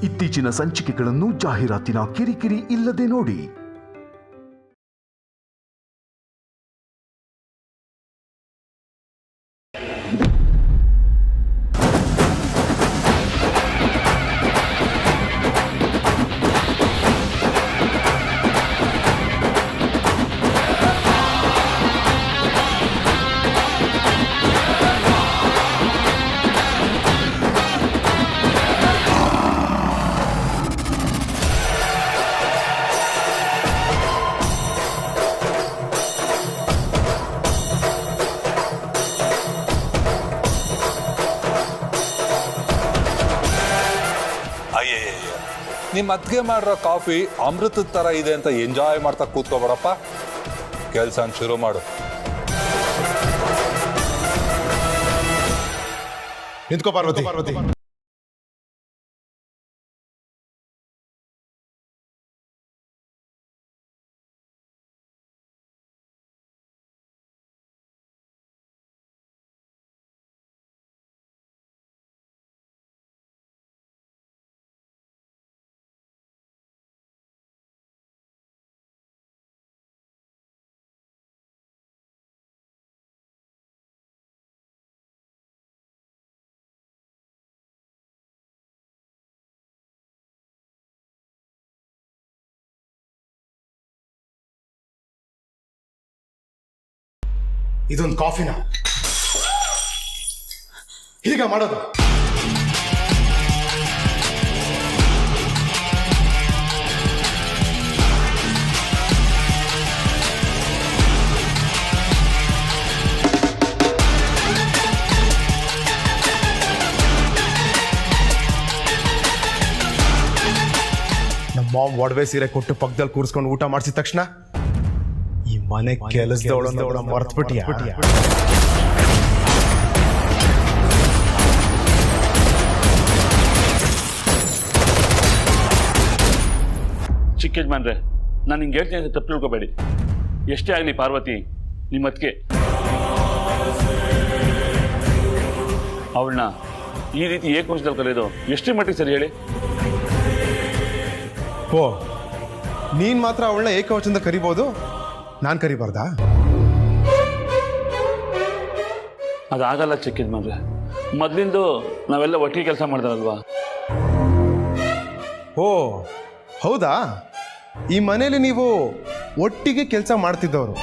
ಇತ್ತೀಚಿನ ಸಂಚಿಕೆಗಳನ್ನು ಜಾಹೀರಾತಿನ ಕಿರಿಕಿರಿ ಇಲ್ಲದೆ ನೋಡಿ. ನಿಮ್ಮ ಅತ್ತಿಗೆ ಮಾಡಿರೋ ಕಾಫಿ ಅಮೃತದ ಥರ ಇದೆ ಅಂತ ಎಂಜಾಯ್ ಮಾಡ್ತಾ ಕೂತ್ಕೋಬೇಡಪ್ಪ. ಕೆಲಸ ಶುರು ಮಾಡು. ನಿಂತ್ಕೋ ಪಾರ್ವತಿ. ಇದೊಂದು ಕಾಫಿನ ಹೀಗ ಮಾಡೋದು? ನಮ್ಮ ಮಾಮ್ ಒಡವೆ ಸೀರೆ ಕೊಟ್ಟು ಪಕ್ಕದಲ್ಲಿ ಕೂರಿಸ್ಕೊಂಡು ಊಟ ಮಾಡಿಸಿದ ತಕ್ಷಣ ಈ ಮನೆ ಕೆಲಸದವಳನ್ನ ಮರ್ತ್ಬಿಟ್ಟಿಯಾ? ಚಿಕ್ಕ ಯಜಮಾನ್ರೆ, ನಾನು ಹಿಂಗೆ ಹೇಳ್ತೀನಿ ಅಂತ ತಪ್ಪು ತಿಳ್ಕೊಬೇಡಿ. ಎಷ್ಟೇ ಆಗಲಿ ಪಾರ್ವತಿ ನಿಮ್ಮ ಅತ್ತಿಗೆ. ಅವಳನ್ನ ಈ ರೀತಿ ಏಕವಚನದಲ್ಲಿ ಕರೆಯೋದು ಎಷ್ಟೇ ಮಟ್ಟಿಗೆ ಸರಿ ಹೇಳಿ? ಓ, ನೀನ್ ಮಾತ್ರ ಅವಳನ್ನ ಏಕವಚನದ ಕರಿಬೋದು, ನಾನು ಕರಿಬಾರ್ದಾ? ಅದಾಗಲ್ಲ ಚಿಕ್ಕ ಯಜಮಾನ್ರೆ. ಮೊದಲಿಂದು ನಾವೆಲ್ಲ ಒಟ್ಟಿಗೆ ಕೆಲಸ ಮಾಡ್ದಾರಲ್ವಾ? ಓ ಹೌದಾ? ಈ ಮನೇಲಿ ನೀವು ಒಟ್ಟಿಗೆ ಕೆಲಸ ಮಾಡ್ತಿದ್ದವರು,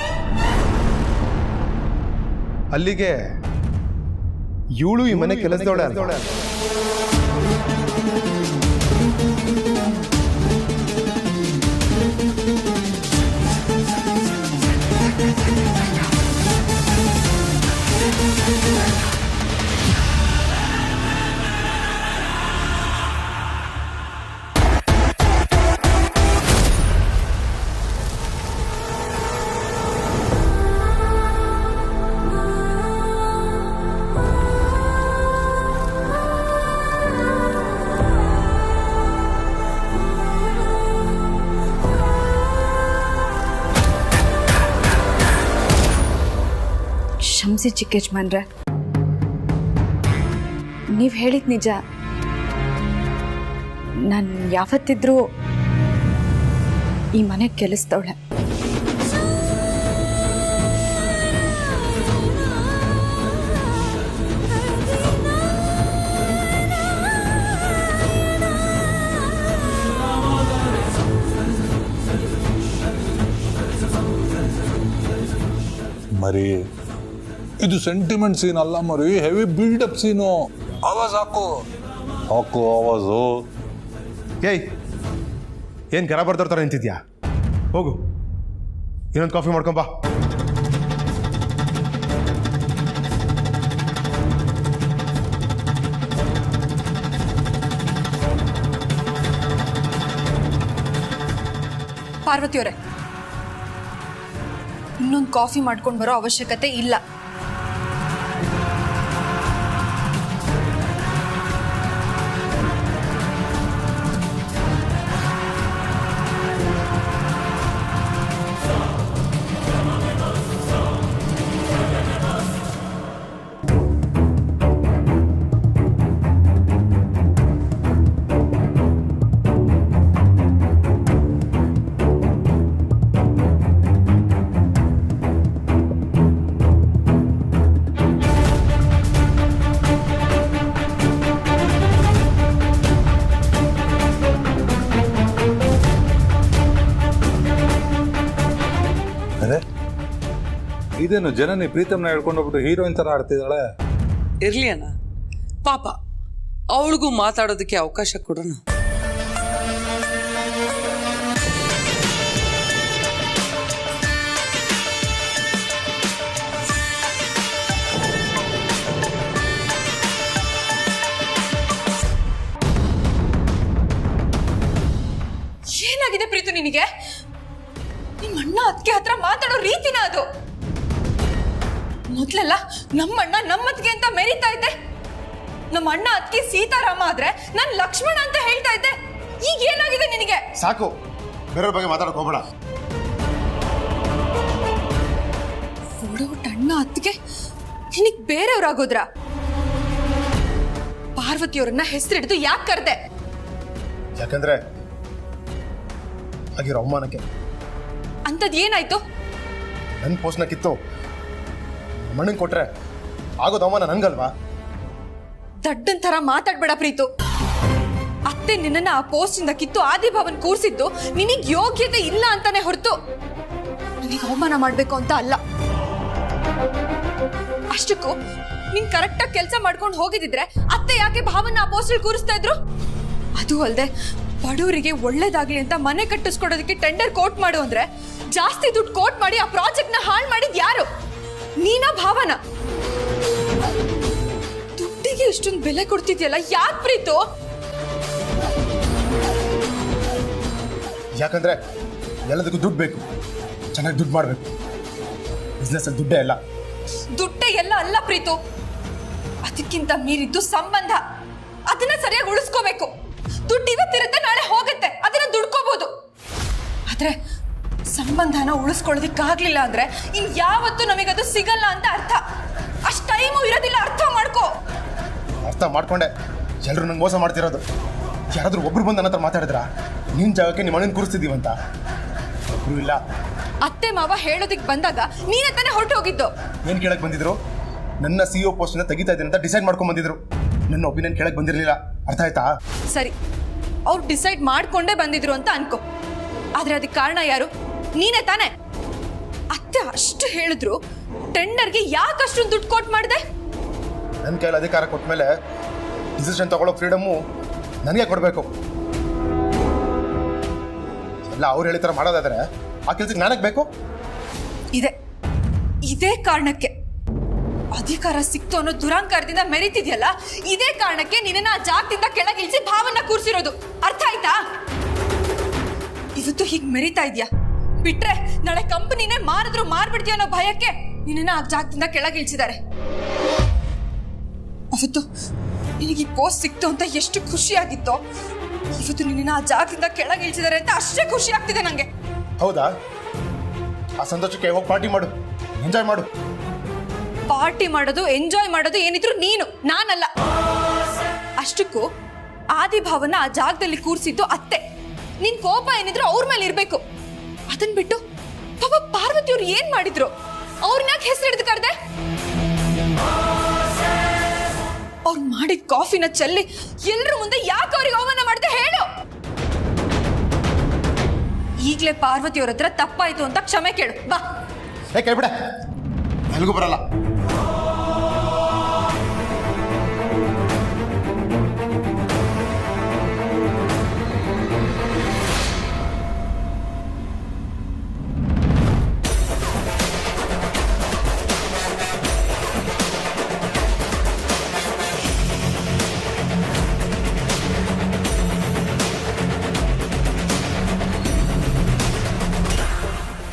ಅಲ್ಲಿಗೆ ಇವಳು ಈ ಮನೆ ಕೆಲಸದವಳೆ ಅಂತ. ಕ್ಷಮಿಸಿ ಚಿಕ್ಕ ಯಜಮಾನ್ರೆ, ನೀವು ಹೇಳಿದ ನಿಜ. ನಾನು ಯಾವತ್ತಿದ್ರೂ ಈ ಮನೆ ಕೆಲಸದವಳೆ. ಮರಿ, ಇದು ಸೆಂಟಿಮೆಂಟ್ ಸೀನ್ ಅಲ್ಲ ಮರಿ, ಹೆವಿ ಬಿಲ್ಡಪ್ ಸೀನು. ಆವಾಜ್ ಹಾಕು ಆವಾಜು. ಏಯ್, ಏನು ಗರ ಬರ್ದವ್ರ ಥರ ನಿಂತಿದ್ಯಾ? ಹೋಗು, ಇನ್ನೊಂದು ಕಾಫಿ ಮಾಡ್ಕೊಂಬಾ. ಪಾರ್ವತಿಯವರೇ, ಇನ್ನೊಂದು ಕಾಫಿ ಮಾಡ್ಕೊಂಡು ಬರೋ ಅವಶ್ಯಕತೆ ಇಲ್ಲ. ಇದೇನು ಜನನಿ ಪ್ರೀತಮ್ನ ಹೇಳ್ಕೊಂಡೋಗ್ಬಿಟ್ಟು ಹೀರೋಯಿನ್ ಥರ ಆಡ್ತಿದ್ದಾಳೆ. ಇರ್ಲಿ ಅಣ್ಣ, ಪಾಪ ಅವಳಿಗೂ ಮಾತಾಡೋದಕ್ಕೆ ಅವಕಾಶ ಕೊಡೋಣ. ಏನಾಗಿದೆ ಪ್ರೀತು ನಿನಗೆ? ನಿಮ್ಮ ಅಣ್ಣ ಅದಕ್ಕೆ ಹತ್ರ ಮಾತಾಡೋ ರೀತಿನ ಅದು. ಮೊದ್ಲೆಲ್ಲ ನಮ್ಮಣ್ಣ ನಮ್ಮತ್ಗೆ ಅಂತ ಮೆರಿತಾ ಇದ್ದೆ. ನಮ್ಮ ಅಣ್ಣ ಅದಕ್ಕೆ ಸೀತಾರಾಮ ಆದ್ರೆ ನಾನು ಲಕ್ಷ್ಮಣ ಅಂತ ಹೇಳ್ತಾ ಇದ್ದೆ. ಈಗ ಏನಾಗಿದೆ ನಿನಗೆ? ಸಾಕು, ಬೇರೆಯವ್ರ ಬಗ್ಗೆ ಮಾತಾಡಕ್ ಹೋಗ್ಬೇಡ. ಅಣ್ಣ ಅದಕ್ಕೆ ನಿನಗ್ ಬೇರೆಯವ್ರಾಗೋದ್ರ? ಪಾರ್ವತಿಯವ್ರನ್ನ ಹೆಸರಿಡಿದು ಯಾಕೆ ಕರೆದೆ? ಯಾಕಂದ್ರೆ ಆಗಿರೋ ಅವಮಾನಕ್ಕೆ. ಅಂತದ್ ಏನಾಯ್ತು? ನನ್ನ ಪೋಸ್ಟ್ನ ಕಿತ್ತು ಮಣ್ಣನ್ ಕೊಟ್ರೆ ಆಗೋದು ಅವಮಾನ ನನ್ಗಲ್ವಾ? ದಡ್ಡನ್ ತರ ಮಾತಾಡ್ಬೇಡ ಪ್ರೀತು. ಅತ್ತೆ ನಿನ್ನ ಆ ಪೋಸ್ಟ್ ಇಂದ ಕಿತ್ತು ಆದಿಭವನ್ ಕೂರ್ಸಿದ್ದು ನಿನಗ್ ಯೋಗ್ಯತೆ ಇಲ್ಲ ಅಂತಾನೆ ಹೊರತು ನನಗೆ ಅವಮಾನ ಮಾಡ್ಬೇಕು ಅಂತ ಅಲ್ಲ. ಅಷ್ಟಕ್ಕೂ ನೀನ್ ಕರೆಕ್ಟ್ ಆಗಿ ಕೆಲಸ ಮಾಡ್ಕೊಂಡು ಹೋಗಿದ್ರೆ ಅತ್ತೆ ಯಾಕೆ ಭಾವನ ಆ ಪೋಸ್ಟ್ ಕೂರಿಸ್ತಾ ಇದ್ರು? ಅದು ಅಲ್ಲದೆ ಬಡವರಿಗೆ ಒಳ್ಳೇದಾಗ್ಲಿ ಅಂತ ಮನೆ ಕಟ್ಟಿಸ್ಕೊಡೋದಕ್ಕೆ ಟೆಂಡರ್ ಕೋಟ್ ಮಾಡು ಅಂದ್ರೆ ಜಾಸ್ತಿ ದುಡ್ಡು ಕೋಟ್ ಮಾಡಿ ಆ ಪ್ರಾಜೆಕ್ಟ್ ನ ಹಾಳು ಮಾಡಿದ್ ಯಾರು? ನೀನಾ ಭಾವನ? ದುಡ್ಡಿಗೆ ಇಷ್ಟೊಂದು ಬೆಲೆ ಕೊಡ್ತಿದ್ಯಲ್ಲ, ಯಾಕೆ ಪ್ರೀತು? ಯಾಕಂದ್ರೆ ಎಲ್ಲದಕ್ಕೂ ದುಡ್ಡು ಬೇಕು, ಚೆನ್ನಾಗಿ ದುಡ್ಡು ಮಾಡ್ಬೇಕು. ಬಿಸ್ನೆಸ್ ಅಲ್ಲಿ ದುಡ್ಡೇ ಅಲ್ಲ. ದುಡ್ಡೇ ಎಲ್ಲ ಅಲ್ಲ ಪ್ರೀತು, ಅದಕ್ಕಿಂತ ಮೀರಿದ್ದು ಸಂಬಂಧ. ಅದನ್ನ ಸರಿಯಾಗಿ ಉಳಿಸ್ಕೋಬೇಕು. ದುಡ್ಡು ಇವತ್ತಿರುತ್ತೆ, ನಾಳೆ ಹೋಗುತ್ತೆ, ಅದನ್ನ ದುಡ್ಕೋಬಹುದು. ಆದ್ರೆ ಸಂಬಂಧನ ಉಳಿಸ್ಕೊಳ್ಳೋದಿಕ್ಕಾಗ್ಲಿಲ್ಲ ಅಂದ್ರೆ ಇನ್ ಯಾವತ್ತೂ ನಮಗದು ಸಿಗಲ್ಲ ಅಂತ ಅರ್ಥ. ಅಷ್ಟ್ ಟೈಮು ಇರೋದಿಲ್ಲ, ಅರ್ಥ ಮಾಡ್ಕೋ. ಅರ್ಥ ಮಾಡ್ಕೊಂಡೆ ಎಲ್ಲರೂ ನಂಗೆ ಮೋಸ ಮಾಡ್ತಿರೋದು. ಯಾರಾದ್ರೂ ಒಬ್ರು ಬಂದು ನನ್ನ ಹತ್ರ ಮಾತಾಡಿದ್ರ ನಿನ್ ಜಾಗಕ್ಕೆ ನಿಮ್ಮ ಮಣ್ಣನ್ನು ಕೂರಿಸ್ತಿದೀವಂತ? ಒಬ್ರು ಇಲ್ಲ. ಅತ್ತೆ ಮಾವ ಹೇಳೋದಿಕ್ ಬಂದಾಗ ನೀನೇ ತಾನೇ ಹೊರಟು ಹೋಗಿದ್ದು. ಏನ್ ಕೇಳಕ್ ಬಂದಿದ್ರು? ನನ್ನ CEO ಪೋಸ್ಟ್ ನ ತೆಗಿತಾ ಇದ್ದೀನಿ ಅಂತ ಡಿಸೈಡ್ ಮಾಡ್ಕೊಂಡ್ ಬಂದಿದ್ರು. ನನ್ನ ಒಪಿನಿಯನ್ ಕೇಳಕ್ ಬಂದಿರ್ಲಿಲ್ಲ. ಅರ್ಥ ಆಯ್ತಾ? ಸರಿ, ಅವ್ರು ಡಿಸೈಡ್ ಮಾಡ್ಕೊಂಡೇ ಬಂದಿದ್ರು ಅಂತ ಅನ್ಕೋ. ಆದ್ರೆ ಅದಕ್ಕೆ ಕಾರಣ ಯಾರು? ನೀನೇ ತಾನೆ. ಅತ್ತೆ ಅಷ್ಟು ಹೇಳಿದ್ರು ಟೆಂಡರ್ಗೆ ಯಾಕಷ್ಟೊಂದು ದುಡ್ಡು ಕೊಟ್ಟು ಮಾಡಿದೆ? ನನ್ನ ಕೈಲಿ ಅಧಿಕಾರ ಕೊಟ್ಮೇಲೆ ಡಿಸಿಷನ್ ತಗೊಳ್ಳೋ ಫ್ರೀಡಮ್ಮು ನನಗೆ ಕೊಡಬೇಕು. ಎಲ್ಲ ಅವ್ರು ಹೇಳಿತರ ಮಾಡೋದಾದ್ರೆ ಆ ಕೆಲಸಕ್ಕೆ ನಾನಕ್ಕೆ ಬೇಕು. ಇದೇ ಕಾರಣಕ್ಕೆ ಅಧಿಕಾರ ಸಿಕ್ತು ಅನ್ನೋ ದುರಾಂಕಾರದಿಂದ ಮೆರಿತಿದ್ಯಲ್ಲ, ಇದೇ ಕಾರಣಕ್ಕೆ ನಿನ್ನ ಆ ಜಾಗದಿಂದ ಕೆಳಗಿಳಿಸಿ ಭಾವನ ಕೂರಿಸಿರೋದು. ಅರ್ಥ ಆಯ್ತಾ? ಇವತ್ತು ಹೀಗೆ ಮೆರಿತಾ ಇದ್ಯಾ, ಬಿಟ್ರೆ ನಾಳೆ ಕಂಪನಿನೇ ಮಾರಿದ್ರು ಮಾರ್ಬಿಡ್ತೀಯ ಅನ್ನೋ ಭಯಕ್ಕೆ ನಿನ್ನ ಆ ಜಾಗದಿಂದ ಕೆಳಗಿಳಿಸಿದ್ದಾರೆ. ಅವತ್ತು ನಿನಗೆ ಈ ಪೋಸ್ಟ್ ಸಿಕ್ತು ಅಂತ ಎಷ್ಟು ಖುಷಿ ಆಗಿತ್ತೋ, ಇವತ್ತು ನಿನ್ನ ಆ ಜಾಗದಿಂದ ಕೆಳಗಿಳಿಸಿದ್ದಾರೆ ಅಂತ ಅಷ್ಟೇ ಖುಷಿ ಆಗ್ತಿದೆ ನಂಗೆ. ಹೌದಾ? ಆ ಸಂತೋಷಕ್ಕೆ ಹೋಗಿ ಪಾರ್ಟಿ ಮಾಡು, ಎಂಜಾಯ್ ಮಾಡು. ಪಾರ್ಟಿ ಮಾಡೋದು ಎಂಜಾಯ್ ಮಾಡೋದು ಏನಿದ್ರು ನೀನು, ನಾನಲ್ಲ. ಅಷ್ಟಕ್ಕೂ ಆದಿಭಾವನ ಆ ಜಾಗದಲ್ಲಿ ಕೂರಿಸಿದ್ದು ಅತ್ತೆ. ನಿನ್ ಕೋಪ ಏನಿದ್ರು ಅವ್ರ ಮೇಲೆ ಇರ್ಬೇಕು. ಅದನ್ ಬಿಟ್ಟು ಪಾಪ ಪಾರ್ವತಿಯವ್ರು ಏನ್ ಮಾಡಿದ್ರು? ಅವ್ರನ್ನ ಯಾಕೆ ಹೆಸರು ಹಿಡಿದು ಕರೆದೆ? ಅವ್ರು ಮಾಡಿದ ಕಾಫಿನ ಚೆಲ್ಲಿ ಎಲ್ರ ಮುಂದೆ ಯಾಕೆ ಅವ್ರಿಗೆ ಅವಮಾನ ಮಾಡಿದೆ ಹೇಳು? ಈಗ್ಲೇ ಪಾರ್ವತಿಯವ್ರ ಹತ್ರ ತಪ್ಪಾಯ್ತು ಅಂತ ಕ್ಷಮೆ ಕೇಳು ಬಾ. ಕೇಳ್ಬಿಡ, ಎಲ್ಗೂ ಬರಲ್ಲ.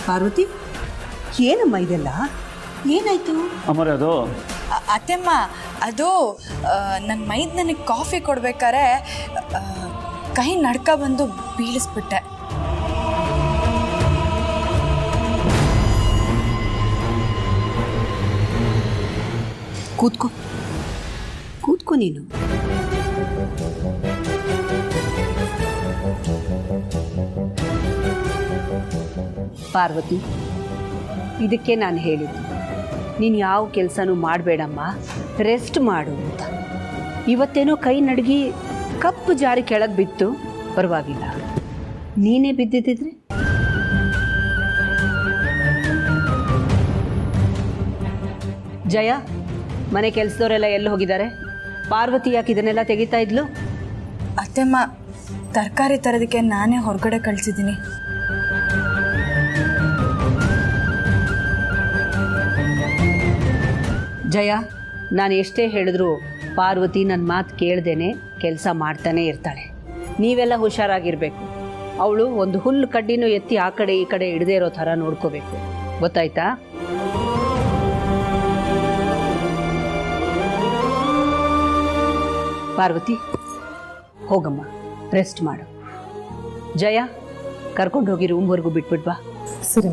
ಪಾರ್ವತಿ, ಏನಮ್ಮ ಇದೆಲ್ಲ? ಏನಾಯ್ತು? ಅಮ್ಮರೇ, ಅದು ಅತ್ತೆಮ್ಮ, ಅದು ನನ್ನ ಮೈದ್ ನನಗೆ ಕಾಫಿ ಕೊಡ್ಬೇಕಾರೆ ಕೈ ನಡ್ಕ ಬಂದು ಬೀಳಿಸ್ಬಿಟ್ಟೆ. ಕೂತ್ಕೋ ಕೂತ್ಕೋ ನೀನು. ಪಾರ್ವತಿ, ಇದಕ್ಕೆ ನಾನು ಹೇಳಿದ್ದು ನೀನು ಯಾವ ಕೆಲಸನೂ ಮಾಡಬೇಡಮ್ಮ, ರೆಸ್ಟ್ ಮಾಡು ಅಂತ. ಇವತ್ತೇನೋ ಕೈ ನಡ್ಗಿ ಕಪ್ಪು ಜಾರಿ ಕೆಳಗೆ ಬಿತ್ತು, ಪರವಾಗಿಲ್ಲ. ನೀನೇ ಬಿದ್ದಿದ್ದಿದ್ರೆ ಜಯ, ಮನೆ ಕೆಲಸದವರೆಲ್ಲ ಎಲ್ಲಿ ಹೋಗಿದ್ದಾರೆ? ಪಾರ್ವತಿ ಯಾಕೆ ಇದನ್ನೆಲ್ಲ ತೆಗಿತಾ ಇದ್ಲು? ಅತ್ತೆಮ್ಮ, ತರಕಾರಿ ತರೋದಕ್ಕೆ ನಾನೇ ಹೊರಗಡೆ ಕಳಿಸಿದ್ದೀನಿ. ಜಯ, ನಾನು ಎಷ್ಟೇ ಹೇಳಿದ್ರು ಪಾರ್ವತಿ ನನ್ನ ಮಾತು ಕೇಳ್ದೇನೆ ಕೆಲಸ ಮಾಡ್ತಾನೆ ಇರ್ತಾಳೆ. ನೀವೆಲ್ಲ ಹುಷಾರಾಗಿರಬೇಕು. ಅವಳು ಒಂದು ಹುಲ್ಲು ಕಡ್ಡಿನೂ ಎತ್ತಿ ಆ ಕಡೆ ಈ ಕಡೆ ಇಡದೇ ಇರೋ ಥರ ನೋಡ್ಕೋಬೇಕು, ಗೊತ್ತಾಯ್ತಾ? ಪಾರ್ವತಿ, ಹೋಗಮ್ಮ, ರೆಸ್ಟ್ ಮಾಡು. ಜಯ, ಕರ್ಕೊಂಡು ಹೋಗಿ ರೂಮ್ವರೆಗೂ ಬಿಟ್ಬಿಡ್ಬಾ. ಸರಿ.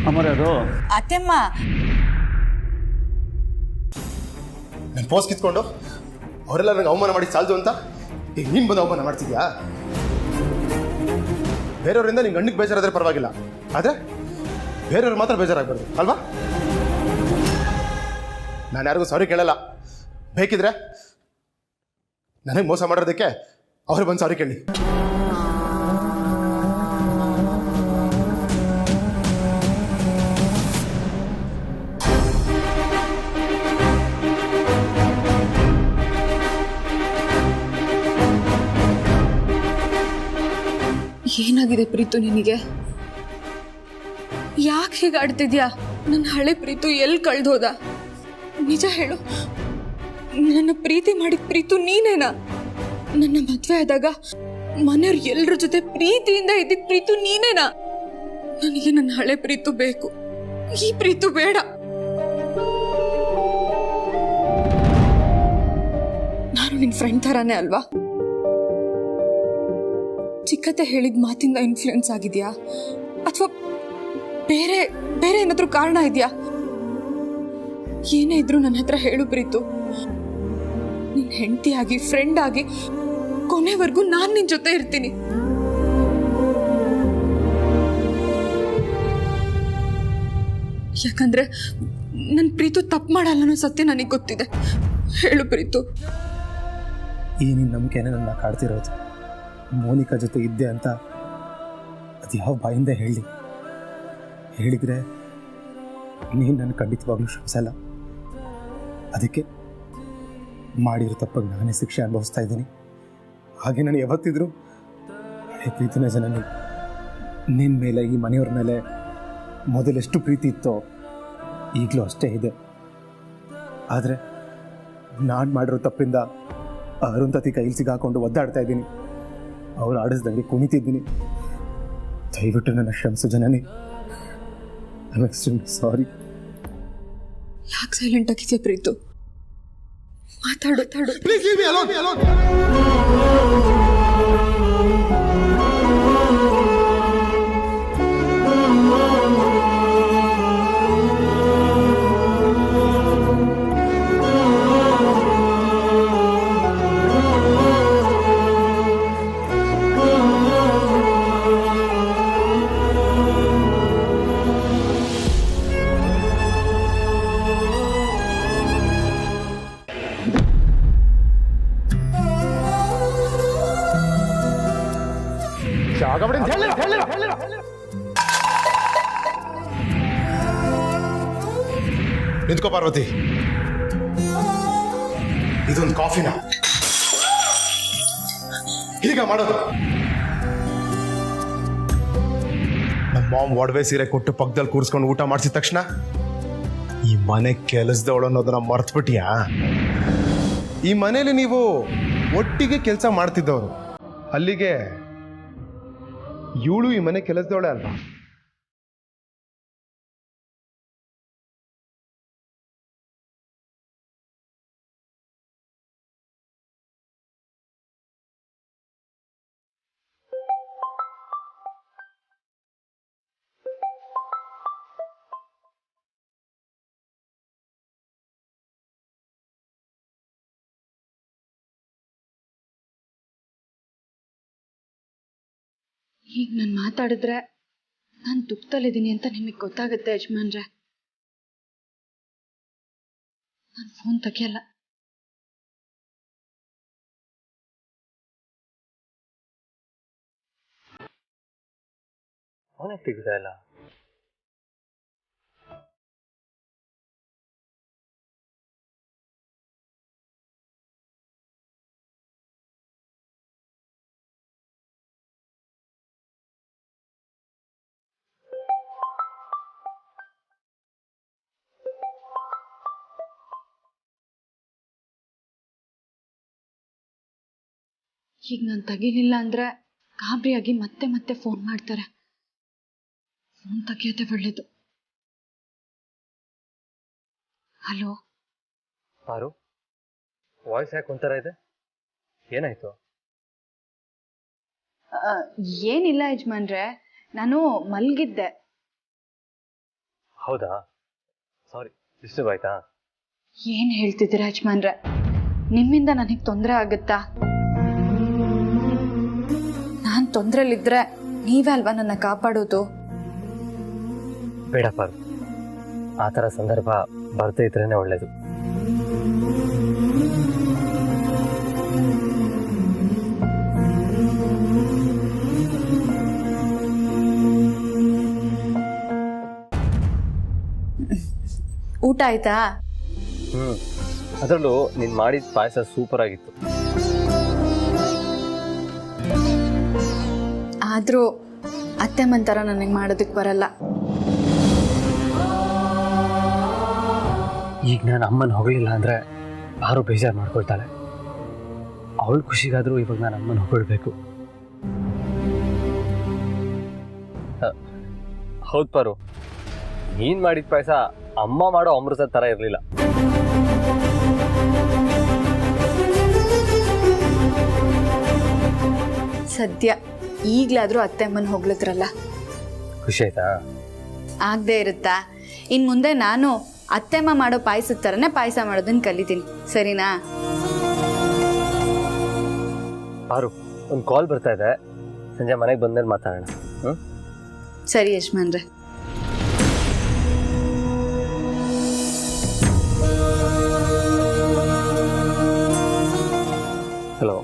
ಅಮರರು ಅತ್ತೆಮ್ಮ, ನನ್ನ ಪೋಸ್ ಕಿತ್ಕೊಂಡು ಅವರೆಲ್ಲ ನನಗೆ ಅವಮಾನ ಮಾಡಿ ಸಾಲದು ಅಂತ ಈಗ ನೀನು ಬಂದು ಅವಮಾನ ಮಾಡ್ತಿದ್ಯಾ? ಬೇರೆಯವರಿಂದ ನಿಂಗೆ ಗಂಡಿಗೆ ಬೇಜಾರಾದ್ರೆ ಪರವಾಗಿಲ್ಲ, ಆದರೆ ಬೇರೆಯವ್ರು ಮಾತ್ರ ಬೇಜಾರಾಗಬಾರ್ದು ಅಲ್ವಾ? ನಾನು ಯಾರಿಗೂ ಸಾರಿ ಕೇಳಲ್ಲ. ಬೇಕಿದ್ರೆ ನನಗೆ ಮೋಸ ಮಾಡೋದಕ್ಕೆ ಅವ್ರು ಬಂದು ಸಾರಿ ಕೇಳಿ. ಏನಾಗಿದೆ ಪ್ರೀತು ನಿನಗೆ? ಯಾಕೆ ಹೀಗೆ ಆಡ್ತಿದ್ಯಾ? ನನ್ನ ಹಳೆ ಪ್ರೀತು ಎಲ್ಲಿ ಕಳ್ದೋದ? ನಿಜ ಹೇಳು, ನನ್ನ ಪ್ರೀತಿ ಮಾಡಿದ ಪ್ರೀತು ನೀನೇನಾ? ನನ್ನ ಮದ್ವೆ ಆದಾಗ ಮನೆಯವ್ರ ಎಲ್ರ ಜೊತೆ ಪ್ರೀತಿಯಿಂದ ಇದ್ದಿದ್ ಪ್ರೀತು ನೀನೇನಾ? ನನಗೆ ನನ್ನ ಹಳೆ ಪ್ರೀತು ಬೇಕು, ಈ ಪ್ರೀತು ಬೇಡ. ನಾನು ನಿನ್ ಫ್ರೆಂಡ್ ಥರಾನೇ ಅಲ್ವಾ? ಚಿಕ್ಕತ್ತೆ ಹೇಳಿದ ಮಾತಿಂದ ಇನ್ಫ್ಲೂಯೆನ್ಸ್ ಆಗಿದೆಯಾ, ಅಥವಾ ಬೇರೆ ಬೇರೆ ಏನಾದ್ರೂ ಕಾರಣ ಇದೆಯಾ? ಏನೇ ಇದ್ರು ನನ್ನ ಹತ್ರ ಹೇಳು ಪ್ರೀತು. ನಿನ್ ಹೆಂಡತಿ ಆಗಿ, ಫ್ರೆಂಡ್ ಆಗಿ ಕೊನೆವರೆಗೂ ನಾನ್ ನಿನ್ ಜೊತೆ ಇರ್ತೀನಿ. ಯಾಕಂದ್ರೆ ನನ್ ಪ್ರೀತು ತಪ್ಪು ಮಾಡಲ್ಲ ಅನ್ನೋ ಸತ್ಯ ನನಗೆ ಗೊತ್ತಿದೆ. ಹೇಳು ಪ್ರೀತು. ಈ ನಿನ್ನ ನಂಬಿಕೆನೇ ನನ್ನ ಕಾಡ್ತಿರೋದು. ಮೋನಿಕಾ ಜೊತೆ ಇದ್ದೆ ಅಂತ ಅದು ಯಾವ ಬಾಯಿಂದ ಹೇಳಿದರೆ ನೀನು ನನ್ನ ಖಂಡಿತವಾಗ್ಲೂ ಕ್ಷಮಿಸಲ್ಲ. ಅದಕ್ಕೆ ಮಾಡಿರೋ ತಪ್ಪಿಗೆ ನಾನೇ ಶಿಕ್ಷೆ ಅನುಭವಿಸ್ತಾ ಇದ್ದೀನಿ. ಹಾಗೆ ನಾನು ಯಾವತ್ತಿದ್ರು ಹಳೆ ಪ್ರೀತಿನ ಜನನಿ ನಿನ್ನ ಮೇಲೆ, ಈ ಮನೆಯವ್ರ ಮೇಲೆ ಮೊದಲೆಷ್ಟು ಪ್ರೀತಿ ಇತ್ತೋ ಈಗಲೂ ಅಷ್ಟೇ ಇದೆ. ಆದರೆ ನಾನು ಮಾಡಿರೋ ತಪ್ಪಿಂದ ಅರುಂಧತಿ ಕೈಲಿ ಸಿಗಾಕೊಂಡು ಒದ್ದಾಡ್ತಾ ಇದ್ದೀನಿ. ಅವ್ರು ಆಡಿಸ್ದಂಗೆ ಕುಣಿತಿದ್ದೀನಿ. ದಯವಿಟ್ಟು ನನ್ನ ಕ್ಷಮಿಸು Janani. I am extremely sorry. ಯಾಕೆ ಸೈಲೆಂಟ್ ಆಗಿದೆಯಾ ಪ್ರೀತು? ಮಾತಾಡು. Please leave me alone. ನಿಂತ್ಕೋ ಪಾರ್ವತಿ, ಇದೊಂದು ಕಾಫಿನ ಹೀಗ ಮಾಡೋದು? ನಮ್ಮ ಮಾಮ್ ಒಡವೆ ಸೀರೆ ಕೊಟ್ಟು ಪಕ್ಕದಲ್ಲಿ ಕೂರಿಸ್ಕೊಂಡು ಊಟ ಮಾಡಿಸಿದ ತಕ್ಷಣ ಈ ಮನೆ ಕೆಲಸದವಳು ಅನ್ನೋದನ್ನ ಮರ್ತ್ಬಿಟ್ಟಿಯಾ? ಈ ಮನೇಲಿ ನೀವು ಒಟ್ಟಿಗೆ ಕೆಲಸ ಮಾಡ್ತಿದ್ದವರು, ಅಲ್ಲಿಗೆ ಇವಳು ಈ ಮನೆ ಕೆಲಸದವಳೆ ಅಲ್ವಾ? ಈಗ ನಾನು ಮಾತಾಡಿದ್ರೆ ನಾನು ದುಃಖದಲ್ಲಿದ್ದೀನಿ ಅಂತ ನಿಮಗೆ ಗೊತ್ತಾಗುತ್ತೆ ಯಜಮಾನ್ರೆ. ನಾನು ಫೋನ್ ತೆಗಿಯಲ್ಲ. ಅವನೇ ತೆಗಿತಾ ಇಲ್ಲ. ಈಗ ನಾನು ತೆಗಿಲಿಲ್ಲ ಅಂದ್ರೆ ಗಾಬರಿಯಾಗಿ ಮತ್ತೆ ಮತ್ತೆ ಫೋನ್ ಮಾಡ್ತಾರೆ. ಫೋನ್ ತೆಗಿಯೋದೇ ಒಳ್ಳೇದು. ಹಲೋ ಪಾರು, ವಾಯ್ಸ್ ಯಾಕೆ ಒಂಥರ ಇದೆ? ಏನಾಯ್ತು? ಏನಿಲ್ಲ ಯಜಮಾನ್ರೆ, ನಾನು ಮಲ್ಗಿದ್ದೆ. ಹೌದಾ? ಸಾರಿ, ಡಿಸ್ಟರ್ಬ್ ಆಯ್ತಾ? ಏನ್ ಹೇಳ್ತಿದ್ದೀರಾ ಯಜಮಾನ್ರೆ? ನಿಮ್ಮಿಂದ ನನಗೆ ತೊಂದರೆ ಆಗುತ್ತಾ? ನಾನು ತೊಂದ್ರೆಲಿದ್ರೆ ನೀವೇ ಅಲ್ವಾ ನನ್ನ ಕಾಪಾಡೋದು? ಬೇಡ ಪಾರು, ಆ ಥರ ಸಂದರ್ಭ ಬರ್ತಾ ಇದ್ರೇನೆ ಒಳ್ಳೇದು. ಊಟ ಆಯ್ತಾ? ಅದರಲ್ಲೂ ನೀನು ಮಾಡಿದ ಪಾಯಸ ಸೂಪರ್ ಆಗಿತ್ತು. ಆದರೂ ಅತ್ತೆ ಮಂತರ ನನಗೆ ಮಾಡೋದಕ್ಕೆ ಬರಲ್ಲ. ಈಗ ನಾನು ಅಮ್ಮನ ಹೊಗಳಿಲ್ಲ ಅಂದರೆ ಯಾರು ಬೇಜಾರು ಮಾಡ್ಕೊಳ್ತಾಳೆ. ಅವಳು ಖುಷಿಗಾದರೂ ಇವಾಗ ನಾನು ಅಮ್ಮನ ಹೊಗಳ್ಬೇಕು. ಹೌದು ಪಾರು, ನೀನು ಮಾಡಿದ ಪಾಯಸ ಅಮ್ಮ ಮಾಡೋ ಅಮೃತ ಥರ ಇರಲಿಲ್ಲ. ಸದ್ಯ ಈಗಲಾದರೂ ಅತ್ತೆ ಅಮ್ಮನ ಹೊಗಳಿದ್ರಲ್ಲ, ಖುಷಿ ಆಯ್ತಾ? ಆಗದೆ ಇರುತ್ತಾ? ಇನ್ನು ಮುಂದೆ ನಾನು ಅತ್ತೆಮ್ಮ ಮಾಡೋ ಪಾಯಸದ ಥರನೇ ಪಾಯಸ ಮಾಡೋದನ್ನ ಕಲಿತೀನಿ, ಸರಿನಾ? ಪಾರು, ಒಂದು ಕಾಲ್ ಬರ್ತಾ ಇದೆ, ಸಂಜೆ ಮನೆಗೆ ಬಂದ್ಮೇಲೆ ಮಾತಾಡೋಣ. ಸರಿ ಯಜಮಾನ್ರೆ. ಹಲೋ.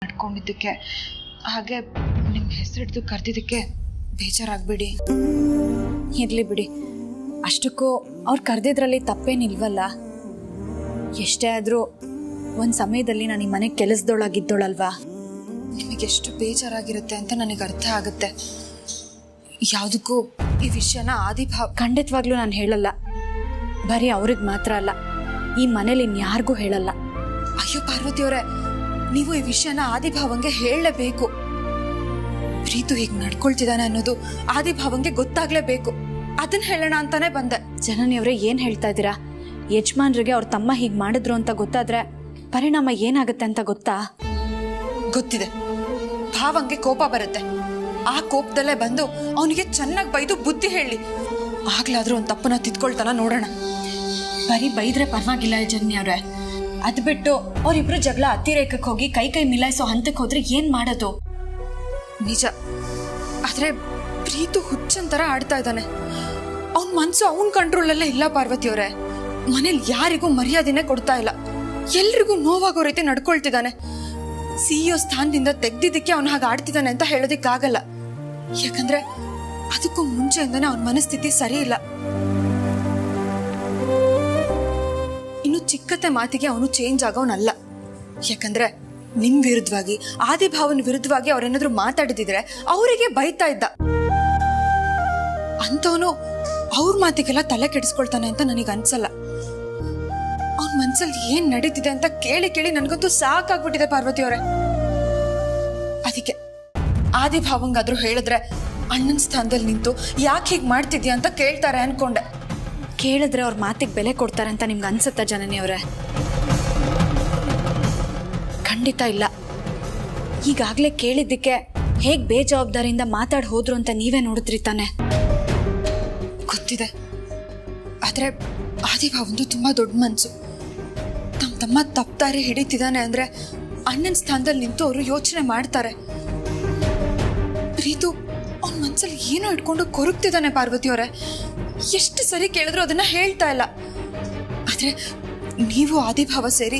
ಮಾಡ್ಕೊಂಡಿದ್ದಕ್ಕೆ ಹಾಗೆ ನಿಮ್ಮ ಹೆಸರಿಡ್ದು ಕರೆದಿದ್ದಕ್ಕೆ ಬೇಜಾರಾಗ್ಬಿಡಿ. ಇರಲಿ ಬಿಡಿ, ಅಷ್ಟಕ್ಕೂ ಅವ್ರು ಕರೆದಿದ್ರಲ್ಲಿ ತಪ್ಪೇನಿಲ್ವಲ್ಲ. ಎಷ್ಟೇ ಆದರೂ ಒಂದು ಸಮಯದಲ್ಲಿ ನಾನು ಈ ಮನೆಗೆ ಕೆಲಸದೊಳಗಿದ್ದೋಳಲ್ವಾ. ನಿಮಗೆಷ್ಟು ಬೇಜಾರಾಗಿರುತ್ತೆ ಅಂತ ನನಗೆ ಅರ್ಥ ಆಗುತ್ತೆ. ಯಾವುದಕ್ಕೂ ಈ ವಿಷಯನ ಆದಿಭಾವ ಖಂಡಿತವಾಗ್ಲೂ ನಾನು ಹೇಳಲ್ಲ. ಬರೀ ಅವ್ರಿಗೆ ಮಾತ್ರ ಅಲ್ಲ, ಈ ಮನೇಲಿ ಇನ್ಯಾರಿಗೂ ಹೇಳಲ್ಲ. ಅಯ್ಯೋ ಪಾರ್ವತಿಯವರೇ, ನೀವು ಈ ವಿಷಯನ ಆದಿಭಾವಂಗೆ ಹೇಳಲೇಬೇಕು. ಪ್ರೀತು ಹೀಗೆ ನಡ್ಕೊಳ್ತಿದ್ದಾನೆ ಅನ್ನೋದು ಆದಿಭಾವಂಗೆ ಗೊತ್ತಾಗ್ಲೇಬೇಕು. ಅದನ್ನ ಹೇಳೋಣ ಅಂತಾನೆ ಬಂದೆ. ಜನನಿಯವರೇ, ಏನ್ ಹೇಳ್ತಾ ಇದ್ದೀರಾ? ಯಜಮಾನ್ರಿಗೆ ಅವ್ರ ತಮ್ಮ ಹೀಗೆ ಮಾಡಿದ್ರು ಅಂತ ಗೊತ್ತಾದ್ರೆ ಪರಿಣಾಮ ಏನಾಗುತ್ತೆ ಅಂತ ಗೊತ್ತಾ? ಗೊತ್ತಿದೆ. ಭಾವಂಗೆ ಕೋಪ ಬರುತ್ತೆ. ಆ ಕೋಪದಲ್ಲೇ ಬಂದು ಅವನಿಗೆ ಚೆನ್ನಾಗಿ ಬೈದು ಬುದ್ಧಿ ಹೇಳಿ, ಆಗ್ಲಾದ್ರೂ ಒಂದು ತಪ್ಪನ್ನ ತಿದ್ಕೊಳ್ತಾನ ನೋಡೋಣ. ಬರೀ ಬೈದ್ರೆ ಪರವಾಗಿಲ್ಲ ಯಜಮಾನ್ಯವ್ರೆ, ಅದ್ ಬಿಟ್ಟು ಅವರಿಬ್ರು ಜಗಳ ಅತಿರೇಕಕ್ಕೆ ಹೋಗಿ ಕೈ ಕೈ ಮಿಲಾಯಿಸೋ ಹಂತಕ್ಕೆ ಹೋದ್ರೆ ಏನ್ ಮಾಡೋದು? ನಿಜ, ಆದ್ರೆ ಪ್ರೀತು ಹುಚ್ಚಂತರ ಆಡ್ತಾ ಇದ್ದಾನೆ. ಅವನ್ ಮನ್ಸು ಅವನ್ ಕಂಟ್ರೋಲಲ್ಲೇ ಇಲ್ಲ ಪಾರ್ವತಿಯವರೇ. ಮನೇಲಿ ಯಾರಿಗೂ ಮರ್ಯಾದೆನೆ ಕೊಡ್ತಾ ಇಲ್ಲ. ಎಲ್ರಿಗೂ ನೋವಾಗೋ ರೀತಿ ನಡ್ಕೊಳ್ತಿದ್ದಾನೆ. CEO ಸ್ಥಾನದಿಂದ ತೆಗ್ದಿದ್ದಕ್ಕೆ ಅವನು ಹಾಗೆ ಆಡ್ತಿದ್ದಾನೆ ಅಂತ ಹೇಳೋದಿಕ್ಕಾಗಲ್ಲ. ಯಾಕಂದ್ರೆ ಅದಕ್ಕೂ ಮುಂಚೆಯಿಂದಾನೆ ಅವನ ಮನಸ್ಥಿತಿ ಸರಿ ಇಲ್ಲ. ಇನ್ನು ಚಿಕ್ಕತೆ ಮಾತಿಗೆ ಅವನು ಚೇಂಜ್ ಆಗೋನಲ್ಲ. ಯಾಕಂದ್ರೆ ನಿಮ್ ವಿರುದ್ಧವಾಗಿ, ಆದಿಭಾವನ ವಿರುದ್ಧವಾಗಿ ಅವ್ರೇನಾದ್ರು ಮಾತಾಡಿದಿದ್ರೆ ಅವರಿಗೆ ಬೈತಾ ಇದ್ದ. ಅಂತವನು ಅವ್ರ ಮಾತಿಗೆಲ್ಲ ತಲೆ ಕೆಡಿಸ್ಕೊಳ್ತಾನೆ ಅಂತ ನನಗೆ ಅನ್ಸಲ್ಲ. ಅವನ ಮನ್ಸಲ್ಲಿ ಏನ್ ನಡೀತಿದೆ ಅಂತ ಕೇಳಿ ಕೇಳಿ ನನ್ಗಂತೂ ಸಾಕಾಗ್ಬಿಟ್ಟಿದೆ ಪಾರ್ವತಿಯವರೇ. ಅದಕ್ಕೆ ಆದಿಭಾವಂಗಾದ್ರೂ ಹೇಳಿದ್ರೆ ಅಣ್ಣನ ಸ್ಥಾನದಲ್ಲಿ ನಿಂತು ಯಾಕೆ ಹೀಗೆ ಮಾಡ್ತಿದ್ಯಾ ಅಂತ ಕೇಳ್ತಾರೆ ಅನ್ಕೊಂಡೆ. ಕೇಳಿದ್ರೆ ಅವ್ರ ಮಾತಿಗೆ ಬೆಲೆ ಕೊಡ್ತಾರೆ ಅಂತ ನಿಮ್ಗೆ ಅನ್ಸುತ್ತಾ ಜನನಿ ಅವರೇ? ಖಂಡಿತ ಇಲ್ಲ. ಈಗಾಗಲೇ ಕೇಳಿದ್ದಕ್ಕೆ ಹೇಗೆ ಬೇಜವಾಬ್ದಾರಿಯಿಂದ ಮಾತಾಡಿ ಹೋದ್ರು ಅಂತ ನೀವೇ ನೋಡಿದ್ರಿ ತಾನೆ. ಗೊತ್ತಿದೆ, ಆದರೆ ಆದಿಭಾವಂದು ತುಂಬ ದೊಡ್ಡ ಮನಸ್ಸು. ತಮ್ಮ ತಪ್ಪಾರೆ ಹಿಡಿತಿದ್ದಾನೆ ಅಂದರೆ ಅಣ್ಣನ ಸ್ಥಾನದಲ್ಲಿ ನಿಂತು ಅವರು ಯೋಚನೆ ಮಾಡ್ತಾರೆ. ಪ್ರೀತು ಅವನ ಮನಸ್ಸಲ್ಲಿ ಏನೋ ಇಟ್ಕೊಂಡು ಕೊರಗ್ತಿದ್ದಾನೆ ಪಾರ್ವತಿಯವರೇ. ಎಷ್ಟು ಸರಿ ಕೇಳಿದ್ರು ಅದನ್ನ ಹೇಳ್ತಾ ಇಲ್ಲ. ಆದರೆ ನೀವು ಆದಿಭಾವ ಸೇರಿ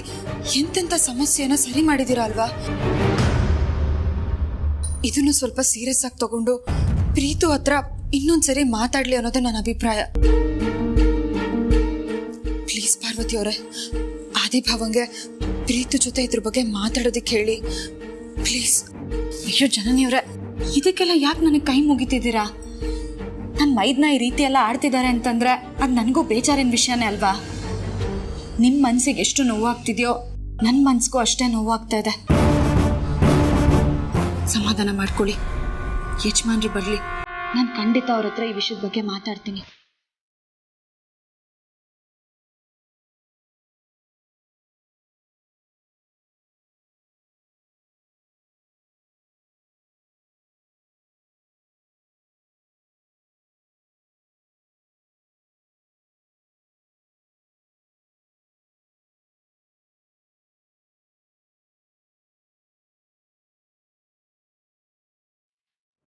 ಎಂತೆಂಥ ಸಮಸ್ಯೆನ ಸರಿ ಮಾಡಿದ್ದೀರಾ ಅಲ್ವಾ? ಇದನ್ನು ಸ್ವಲ್ಪ ಸೀರಿಯಸ್ ಆಗಿ ತಗೊಂಡು ಪ್ರೀತು ಹತ್ರ ಇನ್ನೊಂದ್ಸರಿ ಮಾತಾಡ್ಲಿ ಅನ್ನೋದೇ ನನ್ನ ಅಭಿಪ್ರಾಯ. ಪ್ಲೀಸ್ ಪಾರ್ವತಿಯವರೇ, ಆದಿಭಾವಂಗೆ ಪ್ರೀತು ಜೊತೆ ಇದ್ರ ಬಗ್ಗೆ ಮಾತಾಡೋದಕ್ಕೆ ಹೇಳಿ ಪ್ಲೀಸ್. ಅಯ್ಯೋ ಜನನಿಯವರೇ, ಇದಕ್ಕೆಲ್ಲ ಯಾಕೆ ನನಗೆ ಕೈ ಮುಗಿತಿದ್ದೀರಾ? ನನ್ನ ಮೈದ್ನ ಈ ರೀತಿ ಎಲ್ಲ ಆಡ್ತಿದ್ದಾರೆ ಅಂತಂದ್ರೆ ಅದು ನನಗೂ ಬೇಜಾರಿನ ವಿಷಯನೇ ಅಲ್ವಾ? ನಿಮ್ಮ ಮನ್ಸಿಗೆ ಎಷ್ಟು ನೋವಾಗ್ತಿದೆಯೋ ನನ್ನ ಮನ್ಸಿಗೂ ಅಷ್ಟೇ ನೋವಾಗ್ತಾ ಇದೆ. ಸಮಾಧಾನ ಮಾಡ್ಕೊಳ್ಳಿ, ಯಜಮಾನ್ರು ಬರಲಿ, ನಾನು ಖಂಡಿತ ಅವ್ರ ಹತ್ರ ಈ ವಿಷಯದ ಬಗ್ಗೆ ಮಾತಾಡ್ತೀನಿ.